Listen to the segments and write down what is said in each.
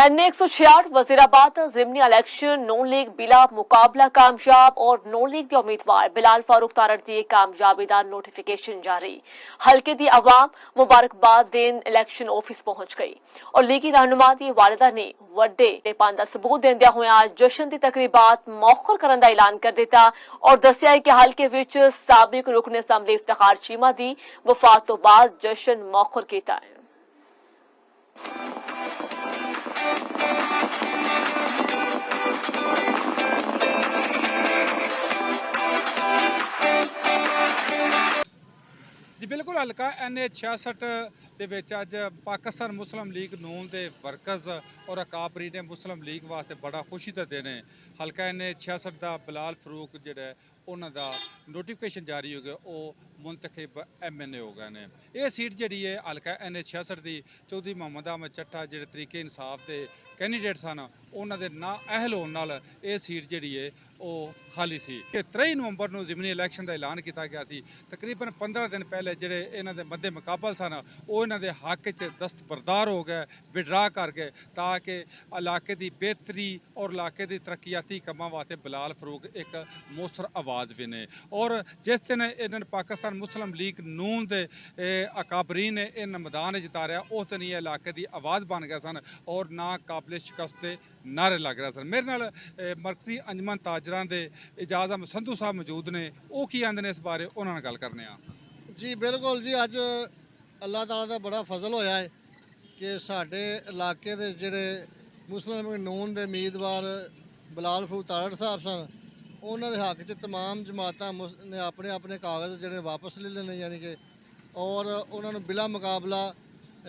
NA 166 Wazirabad जिमनी election नून league बिला मुकाबला कामयाब और नून लीग के उम्मीदवार बिलाल फारूक तारड़ की कामयाबी का नोटिफिकेशन जारी। हल्के की अवाम मुबारकबाद देन इलेक्शन ऑफिस पहुंच गई और लीगी रहनुमा की वालिदा ने वड्डे पान का सबूत देंदे हुए आज जश्न की तकरीबात मौखर करने का ऐलान कर दिता और दसिया कि हल्के विच साबिक रुकन असम्बली इफ्तिखार चीमा की वफात तो बाद जश्न मौखर किया है। जी बिल्कुल हल्का NA 66 ਦੇ ਵਿੱਚ ਅੱਜ ਪਾਕਿਸਤਾਨ ਮੁਸਲਿਮ ਲੀਗ ਨੂਨ ਦੇ ਵਰਕਰਸ ਔਰ ਅਕਾਬਰੀ ਨੇ ਮੁਸਲਿਮ ਲੀਗ ਵਾਸਤੇ ਬੜਾ ਖੁਸ਼ੀ ਦਾ ਦਿਨ ਹੈ। ਹਲਕਾ NA 66 ਦਾ ਬਿਲਾਲ ਫਰੂਕ ਜਿਹੜਾ ਉਹਨਾਂ ਦਾ ਨੋਟੀਫਿਕੇਸ਼ਨ ਜਾਰੀ ਹੋ ਗਿਆ, ਉਹ ਮੁੰਤਖਬ MNA ਹੋ ਗਏ ਨੇ। ਇਹ ਸੀਟ ਜਿਹੜੀ ਹੈ ਹਲਕਾ NA 66 ਦੀ ਚੌਧਰੀ ਮੁਹੰਮਦ ਅਹਿਮਦ ਚੱਠਾ ਜਿਹੜੇ ਤਰੀਕੇ ਇਨਸਾਫ ਦੇ ਕੈਂਡੀਡੇਟ ਸਨ, ਉਹਨਾਂ ਦੇ ਨਾ ਅਹਿਲ ਹੋਣ ਨਾਲ ਇਹ ਸੀਟ ਜਿਹੜੀ ਹੈ ਉਹ ਖਾਲੀ ਸੀ। 23 ਨਵੰਬਰ ਨੂੰ ਜ਼ਿਮਨੀ ਇਲੈਕਸ਼ਨ ਦਾ ਐਲਾਨ ਕੀਤਾ ਗਿਆ ਸੀ। ਤਕਰੀਬਨ 15 ਦਿਨ ਪਹਿਲੇ ਜਿਹੜੇ ਇਹਨਾਂ ਦੇ ਮੱਦੇ ਮੁਕਾਬਲ ਸਨ ਉਹ ਇਹਨਾਂ ਦੇ ਹੱਕ 'ਚ ਦਸਤਬਰਦਾਰ ਹੋ ਗਏ, ਵਿਡਰਾ ਕਰ ਗਏ, ਤਾਂ ਕਿ ਇਲਾਕੇ ਦੀ ਬਿਹਤਰੀ ਔਰ ਇਲਾਕੇ ਦੀ ਤਰੱਕੀਆਤੀ ਕੰਮਾਂ ਵਾਸਤੇ ਬਿਲਾਲ ਫਰੂਕ ਇੱਕ ਮੋਸਰ ਆਵਾਜ਼ ਵੀ ਨੇ। ਔਰ ਜਿਸ ਦਿਨ ਇਹਨਾਂ ਨੇ ਪਾਕਿਸਤਾਨ ਮੁਸਲਿਮ ਲੀਗ ਨੂਨ ਦੇ ਅਕਾਬਰੀਨ ਨੇ ਇਹਨਾਂ ਮੈਦਾਨ ਜਿਤਾਰਿਆ, ਉਸ ਦਿਨ ਇਹ ਇਲਾਕੇ ਦੀ ਆਵਾਜ਼ ਬਣ ਗਏ ਸਨ ਔਰ ਨਾ ਕਾਬਲੇ ਸ਼ਿਕਸਤ ਦੇ ਨਾਰੇ ਲੱਗ ਰਹੇ ਸਨ। ਮੇਰੇ ਨਾਲ ਮਰਕਜ਼ੀ ਅੰਜਮਨ ਤਾਜਰਾਂ ਦੇ ਇਜਾਜ਼ ਅਹਿਮਦ ਸੰਧੂ ਸਾਹਿਬ ਮੌਜੂਦ ਨੇ, ਉਹ ਕੀ ਆਂਦੇ ਨੇ ਇਸ ਬਾਰੇ, ਉਹਨਾਂ ਨਾਲ ਗੱਲ ਕਰਨੇ ਆ। जी बिल्कुल जी, अज अल्लाह ताला का बड़ा फजल होया है कि साढ़े इलाके के जोड़े मुस्लिम नून के उम्मीदवार बिलाल फरूक तारड़ साहब सन, उन्होंने हक च तमाम जमात ने अपने अपने कागज़ जोड़े वापस ले लेने, यानी कि और उन्होंने बिला मुकाबला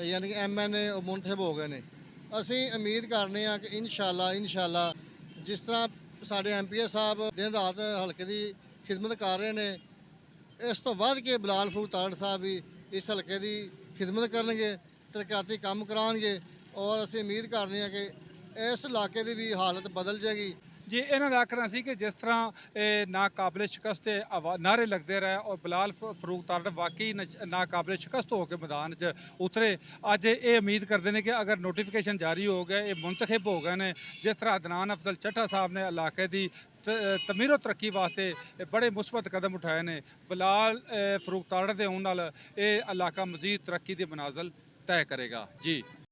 यानी कि MNA मुंतखब हो गए हैं। असी उम्मीद करने कि इंशाअल्लाह जिस तरह साढ़े MPA साहब दिन रात हल्के की खिदमत कर रहे हैं, इस तो वध के बिलाल फरूक तारड़ साहब भी इस हल्के की खिदमत करनगे, तरक्याती काम कराएंगे और असी उम्मीद करते हैं कि इस इलाके की भी हालत बदल जाएगी। ਜੀ ਇਹਨਾਂ ਦਾ ਆਖਣਾ ਸੀ ਕਿ ਜਿਸ ਤਰ੍ਹਾਂ ਨਾਕਾਬਲੇ ਸ਼ਿਕਸਤ ਦੇ ਨਾਰੇ ਲੱਗਦੇ ਰਹੇ ਔਰ ਬਿਲਾਲ ਫਰੂਕ ਤਾਰੜ ਵਾਕਈ ਨਾਕਾਬਲੇ ਸ਼ਿਕਸਤ ਹੋ ਕੇ ਮੈਦਾਨ 'ਚ ਉਤਰੇ, ਅੱਜ ਇਹ ਉਮੀਦ ਕਰਦੇ ਨੇ ਕਿ ਅਗਰ ਨੋਟੀਫਿਕੇਸ਼ਨ ਜਾਰੀ ਹੋ ਗਿਆ, ਇਹ ਮੁੰਤਖਬ ਹੋ ਗਏ ਨੇ, ਜਿਸ ਤਰ੍ਹਾਂ ਅਦਨਾਨ ਅਫਜ਼ਲ ਚੱਠਾ ਸਾਹਿਬ ਨੇ ਇਲਾਕੇ ਦੀ ਤਮੀਰ ਤਰੱਕੀ ਵਾਸਤੇ ਬੜੇ ਮੁਸਬਤ ਕਦਮ ਉਠਾਏ ਨੇ, ਬਿਲਾਲ ਫਰੂਕ ਤਾਰੜ ਦੇ ਹੋਣ ਨਾਲ ਇਹ ਇਲਾਕਾ ਮਜ਼ੀਦ ਤਰੱਕੀ ਦੀ ਮਨਾਜ਼ਿਲ ਤੈਅ ਕਰੇਗਾ। ਜੀ।